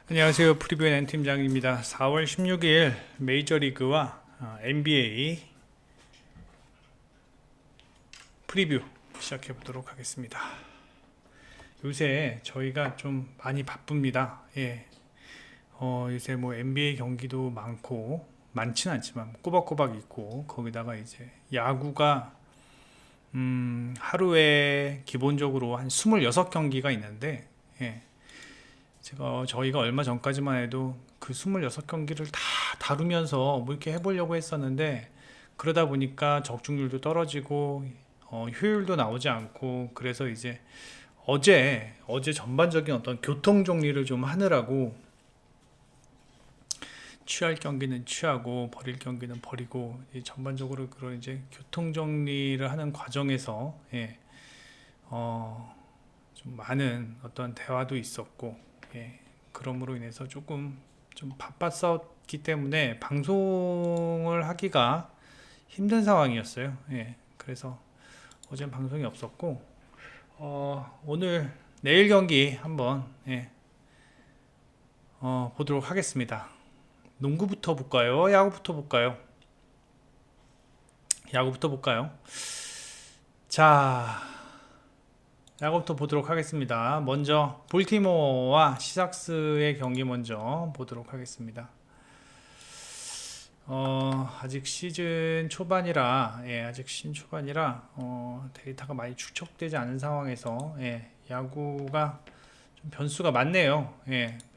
안녕하세요. 프리뷰의 N팀장입니다. 4월 16일 메이저리그와 NBA 프리뷰 시작해 보도록 하겠습니다. 요새 저희가 좀 많이 바쁩니다. 요새 뭐 NBA 경기도 많지는 않지만 꼬박꼬박 있고, 거기다가 이제 야구가 하루에 기본적으로 한 26경기가 있는데, 저희가 얼마 전까지만 해도 그 26경기를 다 다루면서 뭐 이렇게 해보려고 했었는데, 그러다 보니까 적중률도 떨어지고 효율도 나오지 않고, 그래서 이제 어제 전반적인 어떤 교통 정리를 좀 하느라고, 취할 경기는 취하고 버릴 경기는 버리고, 전반적으로 그런 이제 교통 정리를 하는 과정에서 좀 많은 어떤 대화도 있었고, 그러므로 인해서 조금 좀 바빴었기 때문에 방송을 하기가 힘든 상황이었어요. 그래서 어제 방송이 없었고, 오늘 내일 경기 한번 보도록 하겠습니다. 농구부터 볼까요? 야구부터 볼까요? 야구부터 볼까요? 자, 야구부터 보도록 하겠습니다. 먼저 볼티모어와 시삭스의 경기 먼저 보도록 하겠습니다. 아직 시즌 초반이라 데이터가 많이 축적되지 않은 상황에서 야구가 좀 변수가 많네요.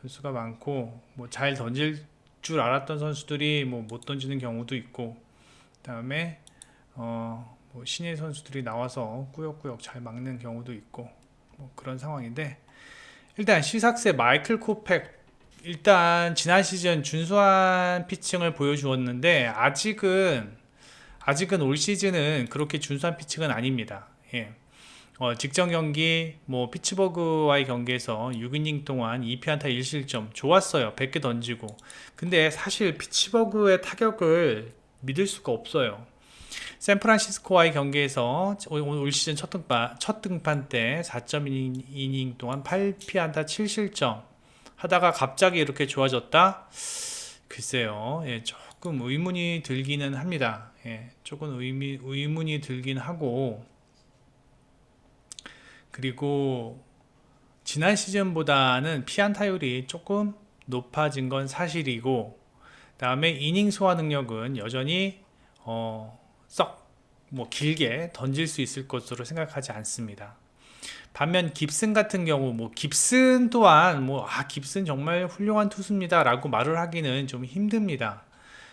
변수가 많고, 뭐 잘 던질 줄 알았던 선수들이 뭐 못 던지는 경우도 있고, 그다음에 뭐 신예 선수들이 나와서 꾸역꾸역 잘 막는 경우도 있고, 뭐 그런 상황인데, 일단 시삭스의 마이클 코펙, 일단 지난 시즌 준수한 피칭을 보여주었는데, 아직은 올 시즌은 그렇게 준수한 피칭은 아닙니다. 직전 경기 뭐 피츠버그와의 경기에서 6이닝 동안 2피안타 1실점 좋았어요. 100개 던지고. 근데 사실 피츠버그의 타격을 믿을 수가 없어요. 샌프란시스코와의 경기에서 올 시즌 첫 등판 때 4.2이닝 동안 8피안타 7실점 하다가 갑자기 이렇게 좋아졌다? 글쎄요. 조금 의문이 들기는 합니다. 조금 의문이 들긴 하고, 그리고 지난 시즌보다는 피안타율이 조금 높아진 건 사실이고, 다음에 이닝 소화 능력은 여전히 썩 뭐 길게 던질 수 있을 것으로 생각하지 않습니다. 반면 깁슨 같은 경우, 뭐 깁슨 또한 깁슨 정말 훌륭한 투수입니다라고 말을 하기는 좀 힘듭니다.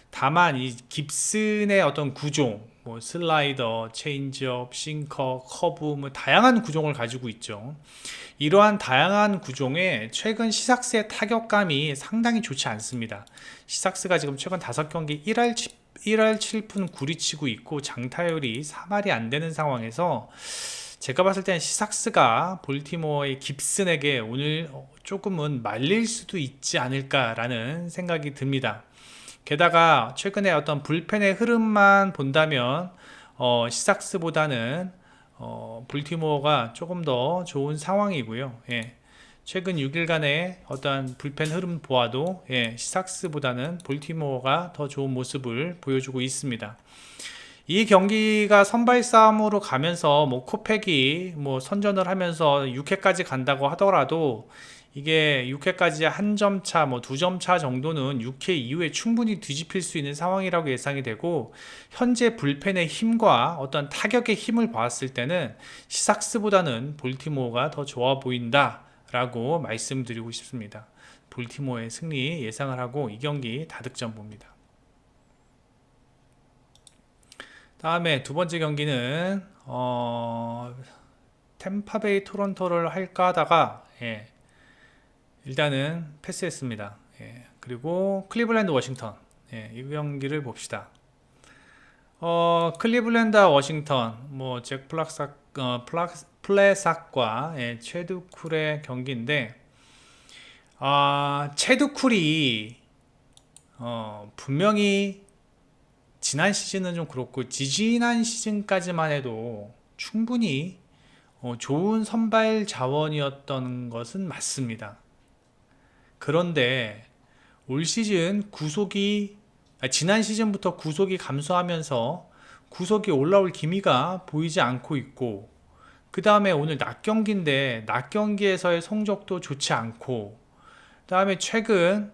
다만 이 깁슨의 어떤 구종, 뭐 슬라이더, 체인지업, 싱커, 커브, 뭐 다양한 구종을 가지고 있죠. 이러한 다양한 구종에 최근 시삭스의 타격감이 상당히 좋지 않습니다. 시삭스가 지금 최근 5경기 1할 7푼 9리 치고 있고, 장타율이 3할이 안 되는 상황에서 제가 봤을 때는 시삭스가 볼티모어의 깁슨에게 오늘 조금은 말릴 수도 있지 않을까라는 생각이 듭니다. 게다가 최근에 어떤 불펜의 흐름만 본다면 시삭스보다는 볼티모어가 조금 더 좋은 상황이고요. 최근 6일간의 어떤 불펜 흐름 보아도 시삭스보다는 볼티모어가 더 좋은 모습을 보여주고 있습니다. 이 경기가 선발 싸움으로 가면서 뭐 코펙이 뭐 선전을 하면서 6회까지 간다고 하더라도, 이게 6회까지 한 점 차, 뭐 2점 차 정도는 6회 이후에 충분히 뒤집힐 수 있는 상황이라고 예상이 되고, 현재 불펜의 힘과 어떤 타격의 힘을 봤을 때는 시삭스보다는 볼티모어가 더 좋아 보인다라고 말씀드리고 싶습니다. 볼티모어의 승리 예상을 하고 이 경기 다득점 봅니다. 다음에 두 번째 경기는 템파베이 토론토를 할까 하다가 일단은 패스했습니다. 그리고 클리블랜드 워싱턴, 이 경기를 봅시다. 클리블랜드 워싱턴, 뭐 잭 플레삭과 체드 쿨의 경기인데, 체드 쿨이 분명히 지난 시즌은 좀 그렇고, 지지난 시즌까지만 해도 충분히 좋은 선발 자원이었던 것은 맞습니다. 그런데 올 시즌 지난 시즌부터 구속이 감소하면서 구속이 올라올 기미가 보이지 않고 있고, 그 다음에 오늘 낮 경기인데 낮 경기에서의 성적도 좋지 않고, 그 다음에 최근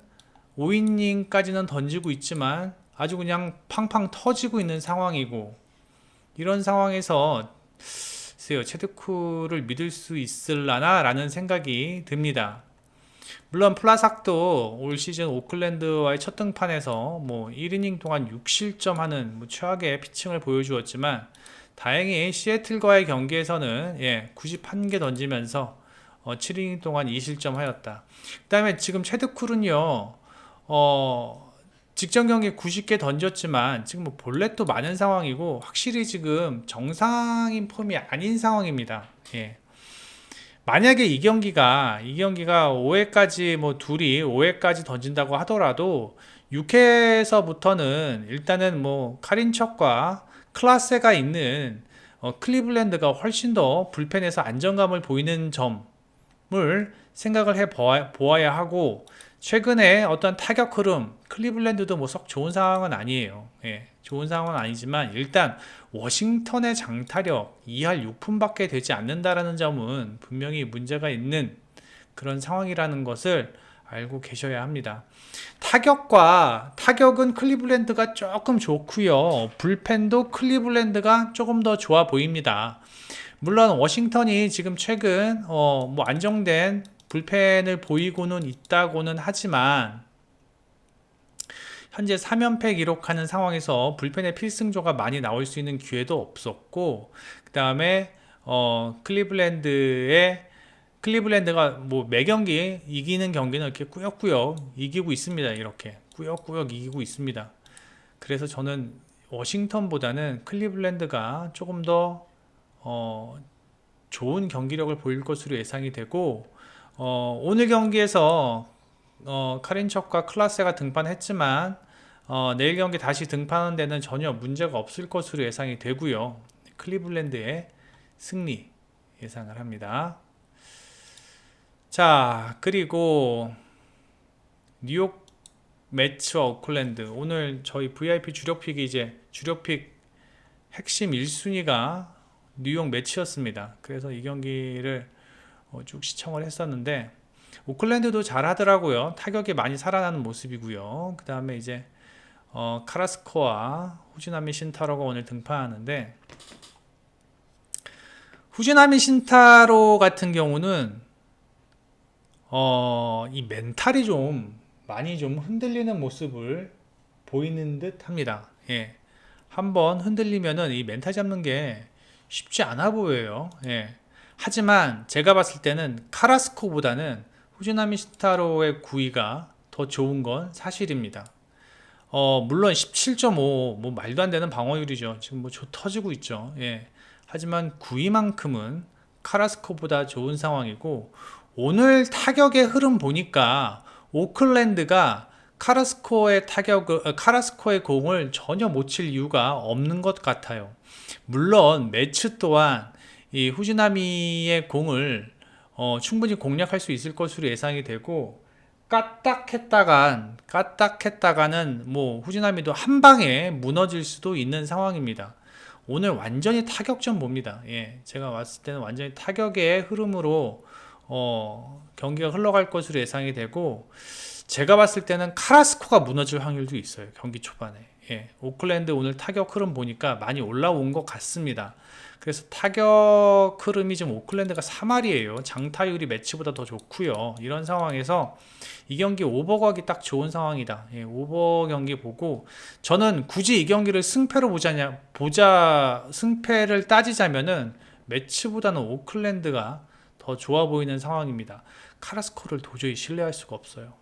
5이닝까지는 던지고 있지만 아주 그냥 팡팡 터지고 있는 상황이고, 이런 상황에서 글쎄요, 체드쿠를 믿을 수 있을라나 라는 생각이 듭니다. 물론 플라삭도 올 시즌 오클랜드와의 첫 등판에서 뭐 1이닝 동안 6실점하는 뭐 최악의 피칭을 보여주었지만, 다행히 시애틀과의 경기에서는 91개 던지면서 7이닝 동안 2실점하였다. 그 다음에 지금 체드쿨은요, 직전 경기 90개 던졌지만 지금 뭐 볼넷도 많은 상황이고 확실히 지금 정상인 폼이 아닌 상황입니다. 만약에 이 경기가 5회까지 뭐 둘이 5회까지 던진다고 하더라도 6회에서부터는 일단은 뭐 카린척과 클라세가 있는 클리블랜드가 훨씬 더 불펜에서 안정감을 보이는 점을 생각을 해 보아야 하고, 최근에 어떤 타격 흐름, 클리블랜드도 뭐 썩 좋은 상황은 아니에요. 좋은 상황은 아니지만 일단 워싱턴의 장타력 2할 6푼밖에 되지 않는다라는 점은 분명히 문제가 있는 그런 상황이라는 것을 알고 계셔야 합니다. 타격은 클리블랜드가 조금 좋고요. 불펜도 클리블랜드가 조금 더 좋아 보입니다. 물론 워싱턴이 지금 최근 뭐 안정된 불펜을 보이고는 있다고는 하지만 현재 3연패 기록하는 상황에서 불펜의 필승조가 많이 나올 수 있는 기회도 없었고, 그 다음에 클리블랜드가 뭐 매 경기 이기는 경기는 이렇게 꾸역꾸역 이기고 있습니다. 이렇게 꾸역꾸역 이기고 있습니다. 그래서 저는 워싱턴보다는 클리블랜드가 조금 더 좋은 경기력을 보일 것으로 예상이 되고, 오늘 경기에서 카린척과 클라세가 등판했지만 내일 경기 다시 등판하는 데는 전혀 문제가 없을 것으로 예상이 되고요. 클리블랜드의 승리 예상을 합니다. 자, 그리고 뉴욕 매치와 오클랜드, 오늘 저희 VIP 주력픽이 이제 주력픽 핵심 1순위가 뉴욕 매치였습니다. 그래서 이 경기를 쭉 시청을 했었는데 오클랜드도 잘 하더라고요. 타격이 많이 살아나는 모습이고요. 그 다음에 이제 카라스코와 후지나미 신타로가 오늘 등판하는데, 후지나미 신타로 같은 경우는 이 멘탈이 좀 많이 좀 흔들리는 모습을 보이는 듯 합니다. 한번 흔들리면은 이 멘탈 잡는 게 쉽지 않아 보여요. 하지만 제가 봤을 때는 카라스코보다는 후지나미 신타로의 구위가 더 좋은 건 사실입니다. 물론 17.5 뭐 말도 안 되는 방어율이죠. 지금 뭐 터지고 있죠. 하지만 구위만큼은 카라스코보다 좋은 상황이고, 오늘 타격의 흐름 보니까 오클랜드가 카라스코의 공을 전혀 못 칠 이유가 없는 것 같아요. 물론 매치 또한 이 후지나미의 공을 충분히 공략할 수 있을 것으로 예상이 되고, 까딱했다가는 뭐 후지나미도 한 방에 무너질 수도 있는 상황입니다. 오늘 완전히 타격전 봅니다. 제가 봤을 때는 완전히 타격의 흐름으로 경기가 흘러갈 것으로 예상이 되고, 제가 봤을 때는 카라스코가 무너질 확률도 있어요. 경기 초반에. 오클랜드 오늘 타격 흐름 보니까 많이 올라온 것 같습니다. 그래서 타격 흐름이 지금 오클랜드가 3할이에요. 장타율이 매치보다 더 좋고요. 이런 상황에서 이 경기 오버 가기 딱 좋은 상황이다. 오버 경기 보고, 저는 굳이 이 경기를 승패로 승패를 따지자면은 매치보다는 오클랜드가 더 좋아 보이는 상황입니다. 카라스코를 도저히 신뢰할 수가 없어요.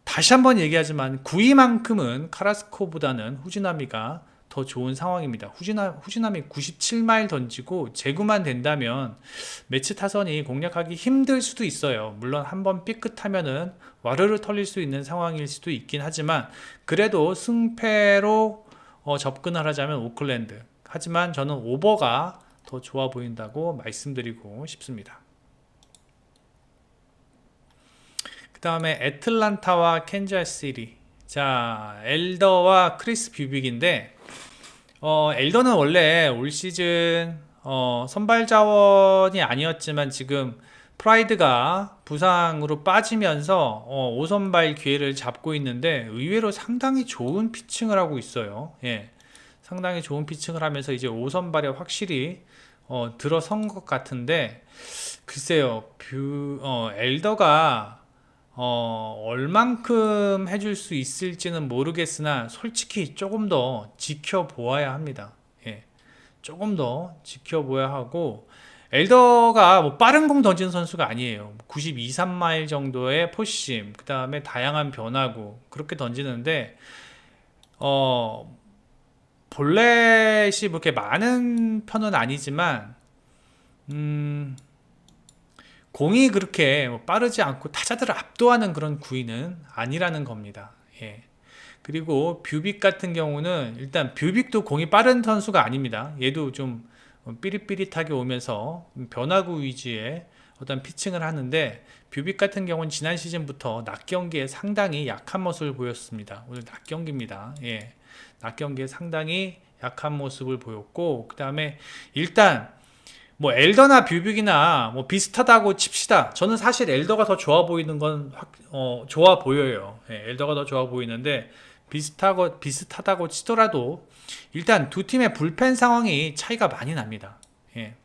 다시 한번 얘기하지만 9위만큼은 카라스코보다는 후지나미가 더 좋은 상황입니다. 후지나미 97마일 던지고 재구만 된다면 매치 타선이 공략하기 힘들 수도 있어요. 물론 한번 삐끗하면은 와르르 털릴 수 있는 상황일 수도 있긴 하지만, 그래도 승패로 접근을 하자면 오클랜드. 하지만 저는 오버가 더 좋아 보인다고 말씀드리고 싶습니다. 그 다음에 애틀란타와 캔자스시티. 자, 엘더와 크리스 뷰빅인데, 엘더는 원래 올 시즌 선발 자원이 아니었지만 지금 프라이드가 부상으로 빠지면서 5선발 기회를 잡고 있는데 의외로 상당히 좋은 피칭을 하고 있어요. 예, 상당히 좋은 피칭을 하면서 이제 5선발에 확실히 들어선 것 같은데, 글쎄요, 엘더가 얼만큼 해줄 수 있을지는 모르겠으나 솔직히 조금 더 지켜보아야 합니다. 예, 조금 더 지켜보아야 하고, 엘더가 뭐 빠른 공 던지는 선수가 아니에요. 92, 3마일 정도의 포심, 그 다음에 다양한 변화구 그렇게 던지는데, 볼넷이 그렇게 많은 편은 아니지만 공이 그렇게 뭐 빠르지 않고 타자들을 압도하는 그런 구위는 아니라는 겁니다. 예. 그리고 뷰빅 같은 경우는 일단 뷰빅도 공이 빠른 선수가 아닙니다. 얘도 좀 삐릿삐릿하게 오면서 변화구 위주의 어떤 피칭을 하는데, 뷰빅 같은 경우는 지난 시즌부터 낮 경기에 상당히 약한 모습을 보였습니다. 오늘 낮 경기입니다. 예. 낮 경기에 상당히 약한 모습을 보였고, 그 다음에 일단 뭐 엘더나 뷰빅이나 뭐 비슷하다고 칩시다. 저는 사실 엘더가 더 좋아 보이는 건 좋아 보여요. 예, 엘더가 더 좋아 보이는데, 비슷하다고 치더라도 일단 두 팀의 불펜 상황이 차이가 많이 납니다. 예.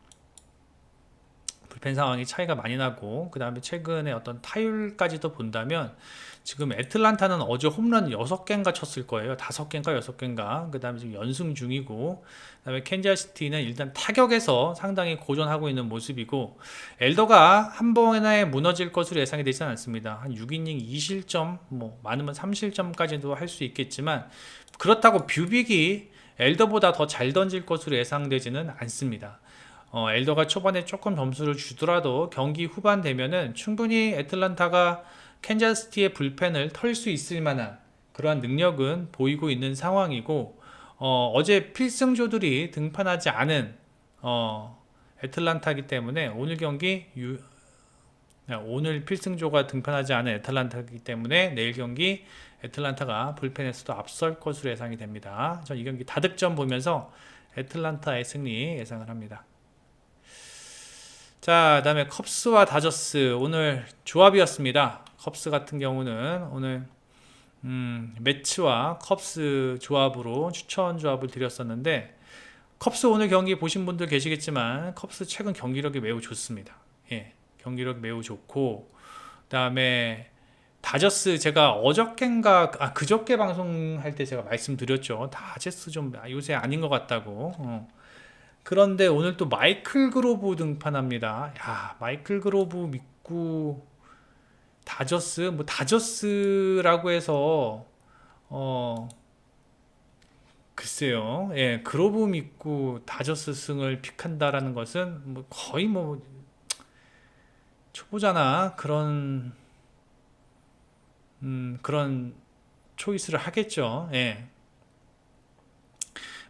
불펜 상황이 차이가 많이 나고, 그 다음에 최근에 어떤 타율까지도 본다면 지금 애틀란타는 어제 홈런 6개인가 쳤을 거예요. 5개인가 6개인가. 그 다음에 지금 연승 중이고, 그 다음에 캔자스시티는 일단 타격에서 상당히 고전하고 있는 모습이고, 엘더가 한 번에 무너질 것으로 예상이 되지는 않습니다. 한 6이닝 2실점, 뭐 많으면 3실점까지도 할 수 있겠지만, 그렇다고 뷰빅이 엘더보다 더 잘 던질 것으로 예상되지는 않습니다. 엘더가 초반에 조금 점수를 주더라도 경기 후반 되면은 충분히 애틀란타가 캔자스시티의 불펜을 털 수 있을 만한 그러한 능력은 보이고 있는 상황이고, 어제 필승조들이 등판하지 않은 애틀란타이기 때문에 오늘 필승조가 등판하지 않은 애틀란타이기 때문에 내일 경기 애틀란타가 불펜에서도 앞설 것으로 예상이 됩니다. 전 이 경기 다득점 보면서 애틀란타의 승리 예상을 합니다. 자, 그다음에 컵스와 다저스 오늘 조합이었습니다. 컵스 같은 경우는 오늘 매치와 컵스 조합으로 추천 조합을 드렸었는데, 컵스 오늘 경기 보신 분들 계시겠지만 컵스 최근 경기력이 매우 좋습니다. 예, 경기력이 매우 좋고, 그다음에 다저스 제가 그저께 방송할 때 제가 말씀드렸죠. 다저스 좀 요새 아닌 것 같다고. 그런데 오늘 또 마이클 그로브 등판합니다. 야, 마이클 그로브 믿고 다저스라고 해서 글쎄요. 예, 그로브 믿고 다저스 승을 픽한다라는 것은 뭐 거의 뭐 초보자나 그런 초이스를 하겠죠. 예.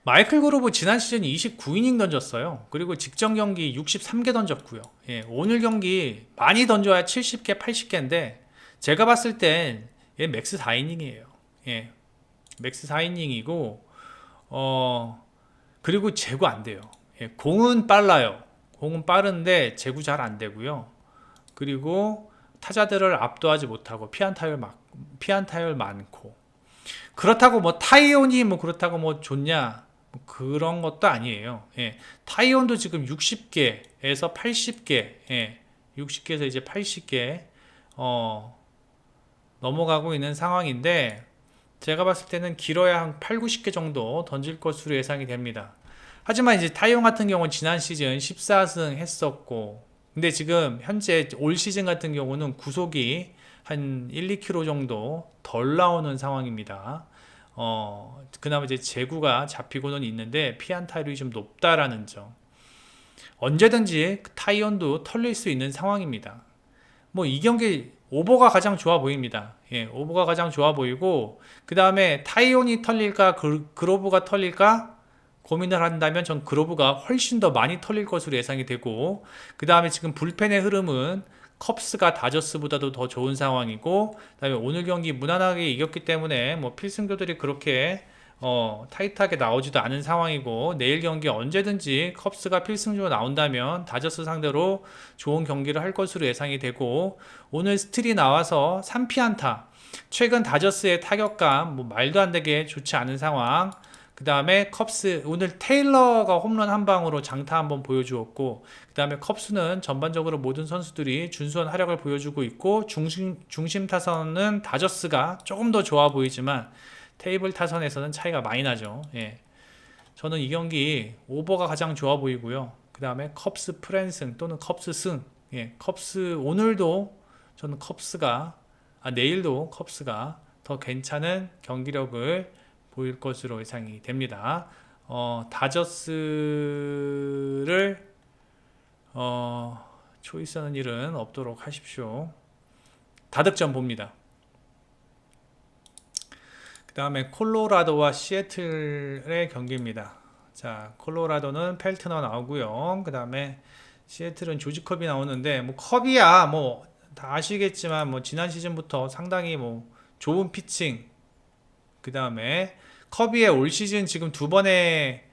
마이클 그로브 지난 시즌 29이닝 던졌어요. 그리고 직전 경기 63개 던졌고요. 예, 오늘 경기 많이 던져야 70개, 80개인데 제가 봤을 땐 얘 맥스 4이닝이에요. 예, 맥스 4이닝이고 그리고 제구 안 돼요. 예, 공은 빨라요. 공은 빠른데 제구 잘 안 되고요. 그리고 타자들을 압도하지 못하고 피안타율 많고, 그렇다고 뭐 타이온이 뭐 그렇다고 뭐 좋냐, 뭐 그런 것도 아니에요. 예, 타이온도 지금 60개에서 80개, 예, 60개에서 이제 80개 넘어가고 있는 상황인데, 제가 봤을 때는 길어야 한 8, 90개 정도 던질 것으로 예상이 됩니다. 하지만 이제 타이온 같은 경우는 지난 시즌 14승 했었고, 근데 지금 현재 올 시즌 같은 경우는 구속이 한 1, 2km 정도 덜 나오는 상황입니다. 그나마 이제 제구가 잡히고는 있는데 피안타율이 좀 높다라는 점. 언제든지 타이온도 털릴 수 있는 상황입니다. 뭐 이 경기 오버가 가장 좋아 보입니다. 예, 오버가 가장 좋아 보이고, 그 다음에 타이온이 털릴까 그로브가 털릴까 고민을 한다면 전 그로브가 훨씬 더 많이 털릴 것으로 예상이 되고, 그 다음에 지금 불펜의 흐름은 컵스가 다저스보다도 더 좋은 상황이고, 그다음에 오늘 경기 무난하게 이겼기 때문에 뭐 필승조들이 그렇게 타이트하게 나오지도 않은 상황이고, 내일 경기 언제든지 컵스가 필승조로 나온다면 다저스 상대로 좋은 경기를 할 것으로 예상이 되고, 오늘 스틸이 나와서 3피안타, 최근 다저스의 타격감 뭐 말도 안 되게 좋지 않은 상황. 그 다음에 컵스 오늘 테일러가 홈런 한 방으로 장타 한번 보여주었고, 그 다음에 컵스는 전반적으로 모든 선수들이 준수한 활약을 보여주고 있고, 중심 타선은 다저스가 조금 더 좋아 보이지만 테이블 타선에서는 차이가 많이 나죠. 예. 저는 이 경기 오버가 가장 좋아 보이고요. 그 다음에 컵스 프랜승 또는 컵스 승. 예. 컵스 오늘도 저는 내일도 컵스가 더 괜찮은 경기력을 보일 것으로 예상이 됩니다. 다저스를 초이스하는 일은 없도록 하십시오. 다득점 봅니다. 그 다음에 콜로라도와 시애틀의 경기입니다. 자, 콜로라도는 펠트너 나오고요. 그 다음에 시애틀은 조지 컵이 나오는데, 뭐 컵이야 뭐 다 아시겠지만 뭐 지난 시즌부터 상당히 뭐 좋은 피칭. 그 다음에 커비의 올 시즌 지금 두 번의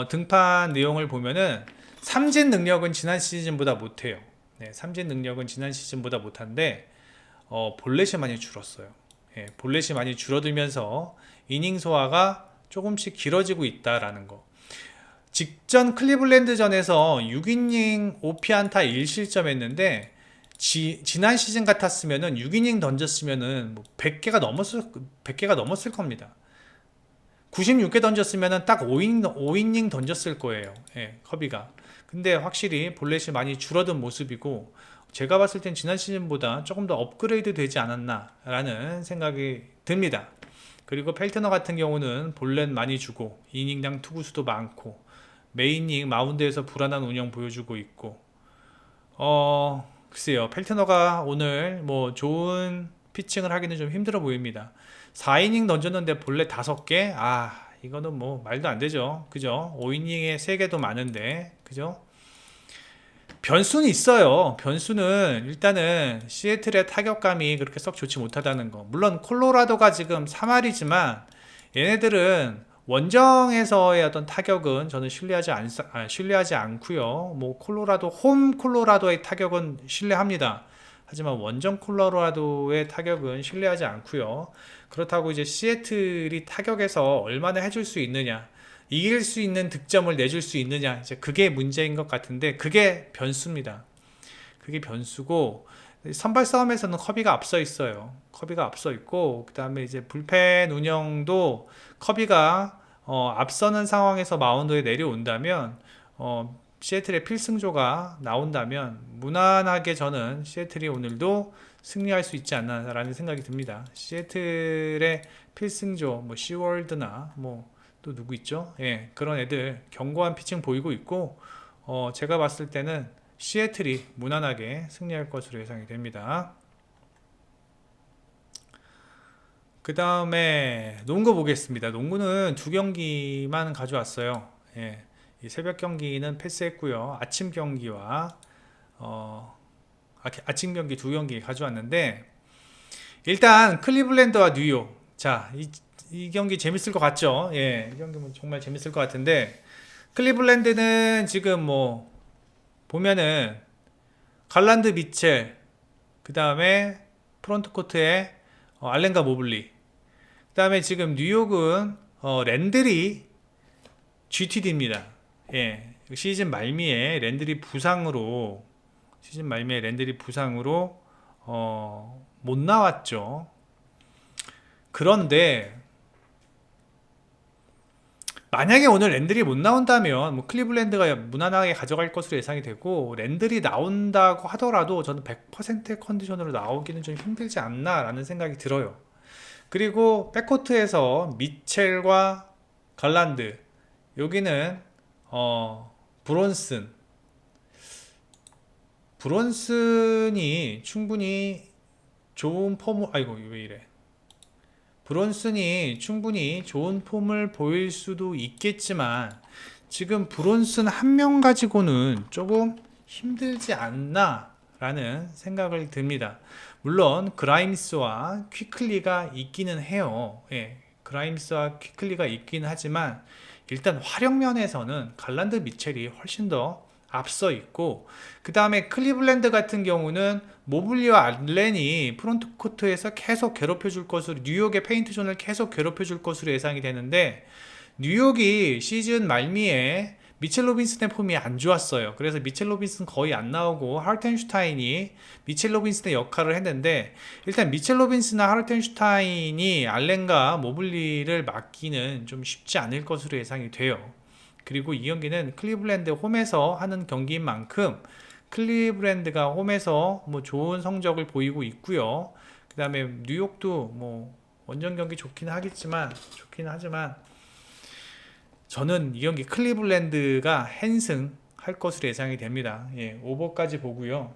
등판 내용을 보면은 삼진 능력은 지난 시즌보다 못해요. 네, 삼진 능력은 지난 시즌보다 못한데 볼넷이 많이 줄었어요. 예, 볼넷이 많이 줄어들면서 이닝 소화가 조금씩 길어지고 있다라는 거. 직전 클리블랜드전에서 6이닝 5피안타 1실점 했는데, 지난 시즌 같았으면은 6이닝 던졌으면은 뭐 100개가 넘었을 겁니다. 96개 던졌으면은 딱 5이닝 던졌을 거예요. 예, 커비가. 근데 확실히 볼넷이 많이 줄어든 모습이고, 제가 봤을 땐 지난 시즌보다 조금 더 업그레이드 되지 않았나라는 생각이 듭니다. 그리고 펠트너 같은 경우는 볼넷 많이 주고, 이닝당 투구수도 많고, 메이닝 마운드에서 불안한 운영 보여주고 있고, 글쎄요, 펠트너가 오늘 뭐 좋은 피칭을 하기는 좀 힘들어 보입니다. 4이닝 던졌는데 볼넷 5개? 이거는 뭐 말도 안 되죠. 그죠? 5이닝에 3개도 많은데, 그죠? 변수는 있어요. 변수는 일단은 시애틀의 타격감이 그렇게 썩 좋지 못하다는 거. 물론 콜로라도가 지금 3할이지만 얘네들은 원정에서의 어떤 타격은 저는 신뢰하지 않고요. 뭐 홈 콜로라도의 타격은 신뢰합니다. 하지만 원정 콜로라도의 타격은 신뢰하지 않고요. 그렇다고 이제 시애틀이 타격에서 얼마나 해줄 수 있느냐, 이길 수 있는 득점을 내줄 수 있느냐, 이제 그게 문제인 것 같은데, 그게 변수입니다. 그게 변수고, 선발 싸움에서는 커비가 앞서 있어요. 커비가 앞서 있고, 그 다음에 이제 불펜 운영도 커비가 앞서는 상황에서 마운드에 내려온다면, 시애틀의 필승조가 나온다면 무난하게 저는 시애틀이 오늘도 승리할 수 있지 않나라는 생각이 듭니다. 시애틀의 필승조, 뭐 시월드나 뭐 또 누구 있죠? 예, 그런 애들 견고한 피칭 보이고 있고, 제가 봤을 때는 시애틀이 무난하게 승리할 것으로 예상이 됩니다. 그 다음에 농구 보겠습니다. 농구는 2경기만 가져왔어요. 예, 이 새벽 경기는 패스했고요. 아침 경기와 아침 경기 2경기 가져왔는데, 일단 클리블랜드와 뉴욕. 자, 이 경기 재밌을 것 같죠? 예, 이 경기는 정말 재밌을 것 같은데, 클리블랜드는 지금 뭐 보면은 갈란드 미첼, 그 다음에 프론트 코트에 알렌가 모블리, 그 다음에 지금 뉴욕은 랜드리 GTD입니다. 예, 시즌 말미에 랜드리 부상으로 못 나왔죠. 그런데 만약에 오늘 랜들이 못 나온다면 뭐 클리블랜드가 무난하게 가져갈 것으로 예상이 되고, 랜들이 나온다고 하더라도 저는 100%의 컨디션으로 나오기는 좀 힘들지 않나 라는 생각이 들어요. 그리고 백코트에서 미첼과 갈란드, 여기는 브론슨이 충분히 좋은 폼을, 아이고 왜 이래, 브론슨이 충분히 좋은 폼을 보일 수도 있겠지만, 지금 브론슨 한 명 가지고는 조금 힘들지 않나 라는 생각을 듭니다. 물론 그라임스와 퀴클리가 있기는 해요. 예, 그라임스와 퀴클리가 있긴 하지만 일단 활용 면에서는 갈란드 미첼이 훨씬 더 앞서 있고, 그 다음에 클리블랜드 같은 경우는 모블리와 알렌이 프론트 코트에서 계속 괴롭혀 줄 것으로, 뉴욕의 페인트 존을 계속 괴롭혀 줄 것으로 예상이 되는데, 뉴욕이 시즌 말미에 미첼 로빈슨의 폼이 안 좋았어요. 그래서 미첼 로빈슨 거의 안 나오고 하르텐슈타인이 미첼 로빈슨의 역할을 했는데, 일단 미첼 로빈슨과 하르텐슈타인이 알렌과 모블리를 막기는 좀 쉽지 않을 것으로 예상이 돼요. 그리고 이 경기는 클리블랜드 홈에서 하는 경기인 만큼 클리블랜드가 홈에서 뭐 좋은 성적을 보이고 있고요. 그 다음에 뉴욕도 뭐 원정 경기 좋긴 하지만 저는 이 경기 클리블랜드가 핸승 할 것으로 예상이 됩니다. 예, 오버까지 보고요.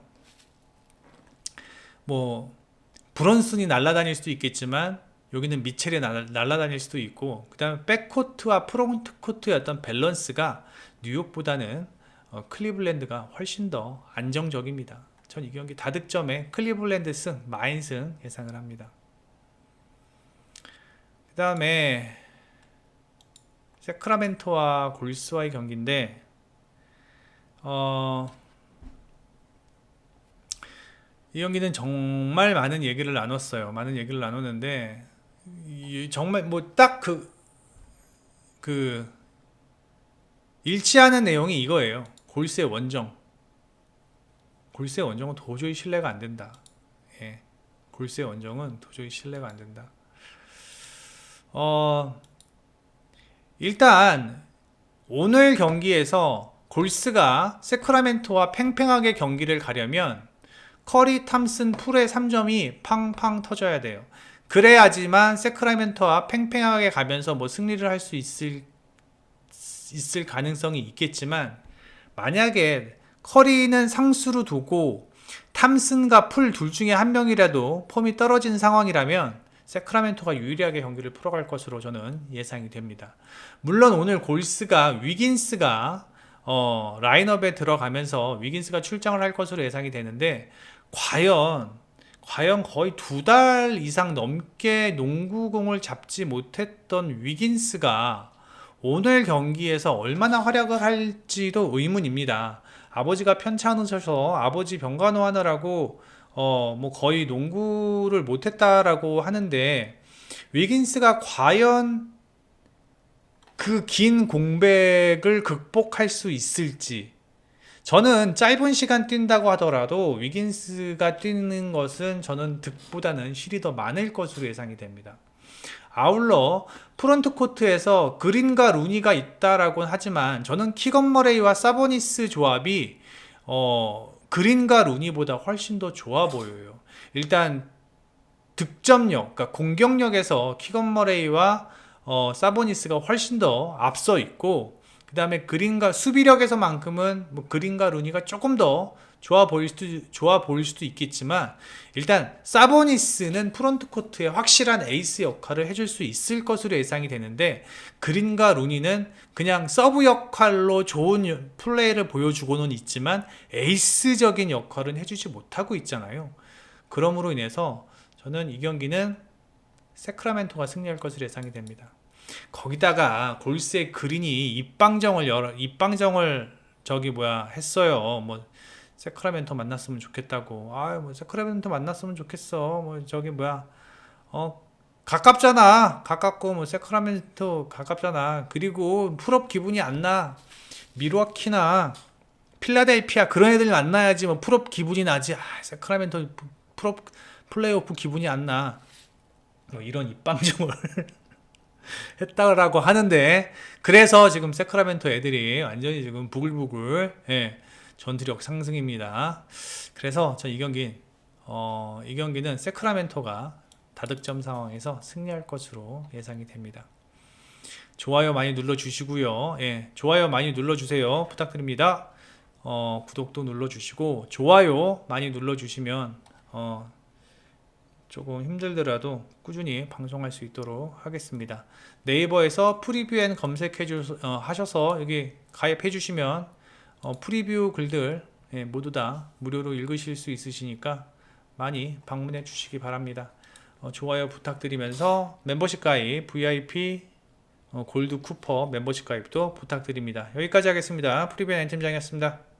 뭐 브런슨이 날아다닐 수도 있겠지만 여기는 미첼이 날아다닐 수도 있고, 그 다음에 백코트와 프론트 코트의 어떤 밸런스가 뉴욕보다는 클리블랜드가 훨씬 더 안정적입니다. 전 이 경기 다득점에 클리블랜드 승, 마인승 예상을 합니다. 그 다음에 세크라멘토와 골스와의 경기인데, 이 경기는 정말 많은 얘기를 나눴어요. 많은 얘기를 나눴는데, 정말 뭐 딱 일치하는 내용이 이거예요. 골스의 원정. 골스의 원정은 도저히 신뢰가 안 된다. 예. 골스의 원정은 도저히 신뢰가 안 된다. 일단 오늘 경기에서 골스가 세크라멘토와 팽팽하게 경기를 가려면 커리, 탐슨, 풀의 3점이 팡팡 터져야 돼요. 그래야지만 세크라멘토와 팽팽하게 가면서 뭐 승리를 할 수 있을 가능성이 있겠지만, 만약에 커리는 상수로 두고 탐슨과 풀 둘 중에 한 명이라도 폼이 떨어진 상황이라면 세크라멘토가 유리하게 경기를 풀어갈 것으로 저는 예상이 됩니다. 물론 오늘 골스가 위긴스가 라인업에 들어가면서 위긴스가 출장을 할 것으로 예상이 되는데, 과연 거의 2달 이상 넘게 농구공을 잡지 못했던 위긴스가 오늘 경기에서 얼마나 활약을 할지도 의문입니다. 아버지가 편찮으셔서 아버지 병간호하느라고 뭐 거의 농구를 못했다라고 하는데, 위긴스가 과연 그 긴 공백을 극복할 수 있을지. 저는 짧은 시간 뛴다고 하더라도 위긴스가 뛰는 것은 저는 득보다는 실이 더 많을 것으로 예상이 됩니다. 아울러 프론트 코트에서 그린과 루니가 있다라고 하지만, 저는 키건 머레이와 사보니스 조합이 그린과 루니보다 훨씬 더 좋아 보여요. 일단 득점력, 그러니까 공격력에서 키건 머레이와 사보니스가 훨씬 더 앞서 있고, 그 다음에 그린과 수비력에서만큼은 뭐 그린과 루니가 조금 더 좋아 보일 수도 있겠지만, 일단 사보니스는 프론트 코트에 확실한 에이스 역할을 해줄 수 있을 것으로 예상이 되는데, 그린과 루니는 그냥 서브 역할로 좋은 플레이를 보여주고는 있지만 에이스적인 역할은 해주지 못하고 있잖아요. 그러므로 인해서 저는 이 경기는 세크라멘토가 승리할 것으로 예상이 됩니다. 거기다가 골스의 그린이 입방정을 했어요. 뭐 세크라멘토 만났으면 좋겠다고. 뭐 세크라멘토 만났으면 좋겠어. 뭐 가깝잖아. 가깝고 뭐 세크라멘토 가깝잖아. 그리고 풀업 기분이 안 나. 미루아키나 필라델피아 그런 애들 만나야지 뭐 풀업 기분이 나지. 세크라멘토 풀업 플레이오프 기분이 안 나. 뭐 이런 입방정을 했다라고 하는데, 그래서 지금 세크라멘토 애들이 완전히 지금 부글부글, 전투력 상승입니다. 그래서 전 이 경기는 세크라멘토가 다득점 상황에서 승리할 것으로 예상이 됩니다. 좋아요 많이 눌러주시고요. 좋아요 많이 눌러주세요. 부탁드립니다. 구독도 눌러주시고, 좋아요 많이 눌러주시면 조금 힘들더라도 꾸준히 방송할 수 있도록 하겠습니다. 네이버에서 프리뷰 검색해 하셔서 여기 가입해 주시면 프리뷰 글들 모두 다 무료로 읽으실 수 있으시니까 많이 방문해 주시기 바랍니다. 좋아요 부탁드리면서 멤버십 가입, VIP 골드 쿠퍼 멤버십 가입도 부탁드립니다. 여기까지 하겠습니다. 프리뷰 엔팀장이었습니다.